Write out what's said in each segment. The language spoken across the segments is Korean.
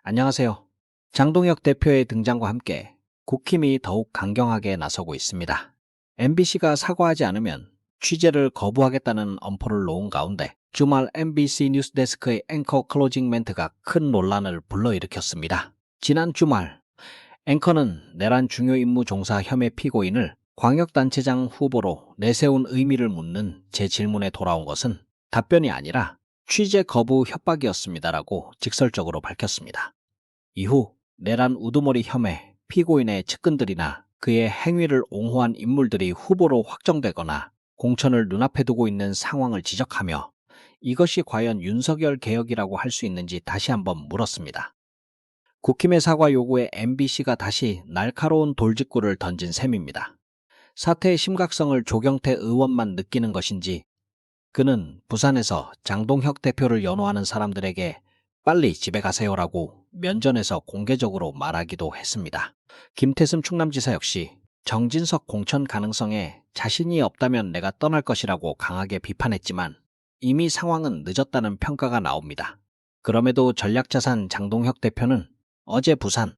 안녕하세요. 장동혁 대표의 등장과 함께 국힘이 더욱 강경하게 나서고 있습니다. MBC가 사과하지 않으면 취재를 거부하겠다는 엄포를 놓은 가운데 주말 MBC 뉴스데스크의 앵커 클로징 멘트가 큰 논란을 불러일으켰습니다. 지난 주말 앵커는 내란 중요 임무 종사 혐의 피고인을 광역단체장 후보로 내세운 의미를 묻는 제 질문에 돌아온 것은 답변이 아니라 취재 거부 협박이었습니다라고 직설적으로 밝혔습니다. 이후 내란 우두머리 혐의 피고인의 측근들이나 그의 행위를 옹호한 인물들이 후보로 확정되거나 공천을 눈앞에 두고 있는 상황을 지적하며 이것이 과연 윤석열 개혁이라고 할 수 있는지 다시 한번 물었습니다. 국힘의 사과 요구에 MBC가 다시 날카로운 돌직구를 던진 셈입니다. 사태의 심각성을 조경태 의원만 느끼는 것인지 그는 부산에서 장동혁 대표를 연호하는 사람들에게 빨리 집에 가세요라고 면전에서 공개적으로 말하기도 했습니다. 김태슴 충남지사 역시 정진석 공천 가능성에 자신이 없다면 내가 떠날 것이라고 강하게 비판했지만 이미 상황은 늦었다는 평가가 나옵니다. 그럼에도 전략자산 장동혁 대표는 어제 부산,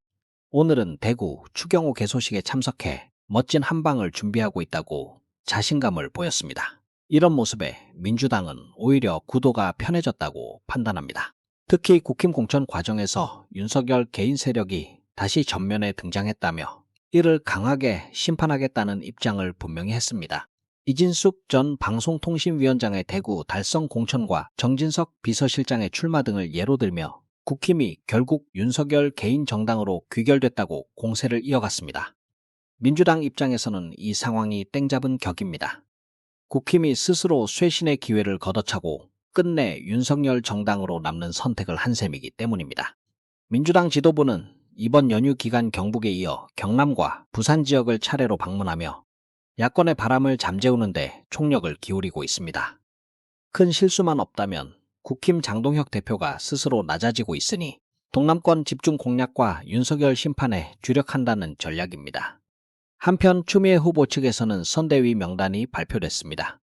오늘은 대구 추경호 개소식에 참석해 멋진 한방을 준비하고 있다고 자신감을 보였습니다. 이런 모습에 민주당은 오히려 구도가 편해졌다고 판단합니다. 특히 국힘 공천 과정에서 윤석열 개인 세력이 다시 전면에 등장했다며 이를 강하게 심판하겠다는 입장을 분명히 했습니다. 이진숙 전 방송통신위원장의 대구 달성 공천과 정진석 비서실장의 출마 등을 예로 들며 국힘이 결국 윤석열 개인 정당으로 귀결됐다고 공세를 이어갔습니다. 민주당 입장에서는 이 상황이 땡잡은 격입니다. 국힘이 스스로 쇄신의 기회를 걷어차고 끝내 윤석열 정당으로 남는 선택을 한 셈이기 때문입니다. 민주당 지도부는 이번 연휴 기간 경북에 이어 경남과 부산 지역을 차례로 방문하며 야권의 바람을 잠재우는 데 총력을 기울이고 있습니다. 큰 실수만 없다면 국힘 장동혁 대표가 스스로 낮아지고 있으니 동남권 집중 공략과 윤석열 심판에 주력한다는 전략입니다. 한편 추미애 후보 측에서는 선대위 명단이 발표됐습니다.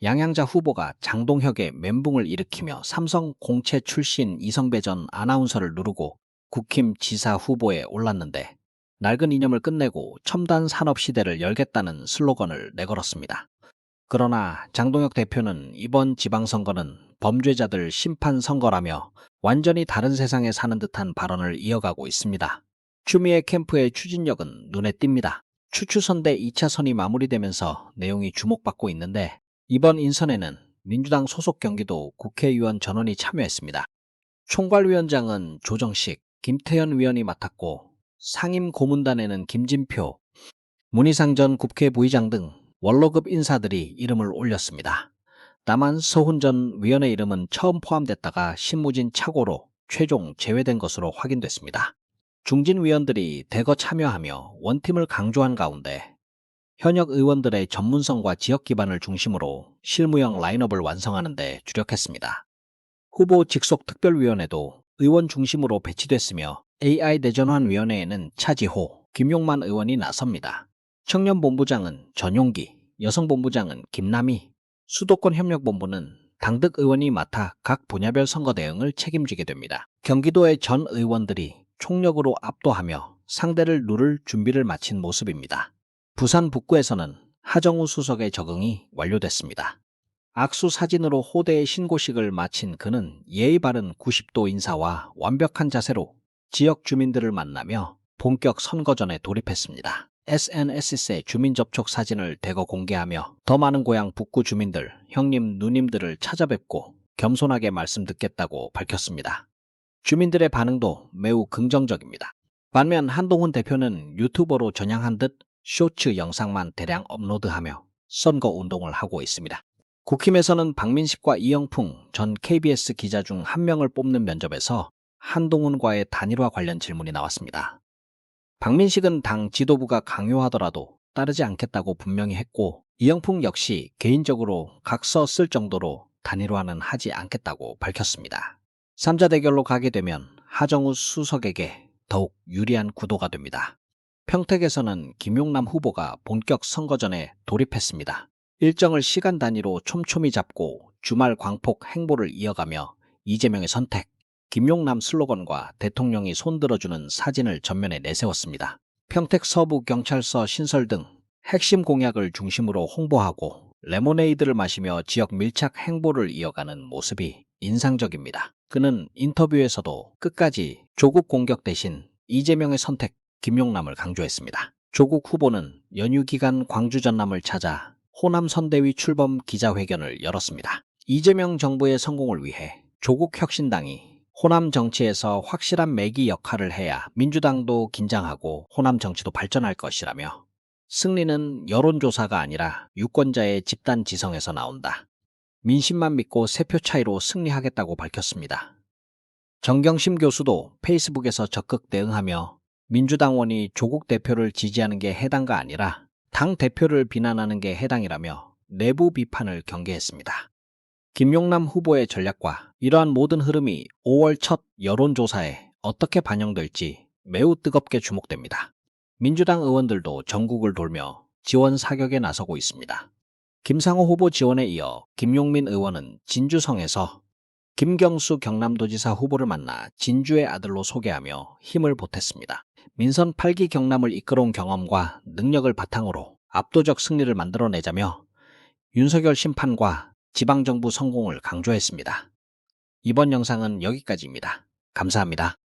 양양자 후보가 장동혁의 멘붕을 일으키며 삼성 공채 출신 이성배 전 아나운서를 누르고 국힘 지사 후보에 올랐는데 낡은 이념을 끝내고 첨단 산업 시대를 열겠다는 슬로건을 내걸었습니다. 그러나 장동혁 대표는 이번 지방선거는 범죄자들 심판 선거라며 완전히 다른 세상에 사는 듯한 발언을 이어가고 있습니다. 추미애 캠프의 추진력은 눈에 띕니다. 추추선대 2차선이 마무리되면서 내용이 주목받고 있는데 이번 인선에는 민주당 소속 경기도 국회의원 전원이 참여했습니다. 총괄위원장은 조정식, 김태현 위원이 맡았고 상임 고문단에는 김진표, 문희상 전 국회 부의장 등 원로급 인사들이 이름을 올렸습니다. 다만 서훈 전 위원의 이름은 처음 포함됐다가 신무진 착오로 최종 제외된 것으로 확인됐습니다. 중진 위원들이 대거 참여하며 원팀을 강조한 가운데 현역 의원들의 전문성과 지역 기반을 중심으로 실무형 라인업을 완성하는 데 주력했습니다. 후보 직속 특별위원회도 의원 중심으로 배치됐으며 AI 대전환 위원회에는 차지호, 김용만 의원이 나섭니다. 청년본부장은 전용기, 여성본부장은 김남희, 수도권협력본부는 당득 의원이 맡아 각 분야별 선거 대응을 책임지게 됩니다. 경기도의 전 의원들이 총력으로 압도하며 상대를 누를 준비를 마친 모습입니다. 부산 북구에서는 하정우 수석의 적응이 완료됐습니다. 악수 사진으로 호대의 신고식을 마친 그는 예의 바른 90도 인사와 완벽한 자세로 지역 주민들을 만나며 본격 선거전에 돌입했습니다. SNS에 주민 접촉 사진을 대거 공개하며 더 많은 고향 북구 주민들, 형님, 누님들을 찾아뵙고 겸손하게 말씀 듣겠다고 밝혔습니다. 주민들의 반응도 매우 긍정적입니다. 반면 한동훈 대표는 유튜버로 전향한 듯 쇼츠 영상만 대량 업로드하며 선거 운동을 하고 있습니다. 국힘에서는 박민식과 이영풍 전 KBS 기자 중 한 명을 뽑는 면접에서 한동훈과의 단일화 관련 질문이 나왔습니다. 박민식은 당 지도부가 강요하더라도 따르지 않겠다고 분명히 했고 이영풍 역시 개인적으로 각서 쓸 정도로 단일화는 하지 않겠다고 밝혔습니다. 3자 대결로 가게 되면 하정우 수석에게 더욱 유리한 구도가 됩니다. 평택에서는 김용남 후보가 본격 선거전에 돌입했습니다. 일정을 시간 단위로 촘촘히 잡고 주말 광폭 행보를 이어가며 이재명의 선택, 김용남 슬로건과 대통령이 손들어주는 사진을 전면에 내세웠습니다. 평택 서부경찰서 신설 등 핵심 공약을 중심으로 홍보하고 레모네이드를 마시며 지역 밀착 행보를 이어가는 모습이 인상적입니다. 그는 인터뷰에서도 끝까지 조국 공격 대신 이재명의 선택, 김용남을 강조했습니다. 조국 후보는 연휴 기간 광주 전남을 찾아 호남 선대위 출범 기자회견을 열었습니다. 이재명 정부의 성공을 위해 조국 혁신당이 호남 정치에서 확실한 매기 역할을 해야 민주당도 긴장하고 호남 정치도 발전할 것이라며 승리는 여론조사가 아니라 유권자의 집단 지성에서 나온다. 민심만 믿고 3표 차이로 승리하겠다고 밝혔습니다. 정경심 교수도 페이스북에서 적극 대응하며 민주당원이 조국 대표를 지지하는 게 해당가 아니라 당 대표를 비난하는 게 해당이라며 내부 비판을 경계했습니다. 김용남 후보의 전략과 이러한 모든 흐름이 5월 첫 여론조사에 어떻게 반영될지 매우 뜨겁게 주목됩니다. 민주당 의원들도 전국을 돌며 지원 사격에 나서고 있습니다. 김상호 후보 지원에 이어 김용민 의원은 진주성에서 김경수 경남도지사 후보를 만나 진주의 아들로 소개하며 힘을 보탰습니다. 민선 8기 경남을 이끌어온 경험과 능력을 바탕으로 압도적 승리를 만들어내자며 윤석열 심판과 지방정부 성공을 강조했습니다. 이번 영상은 여기까지입니다. 감사합니다.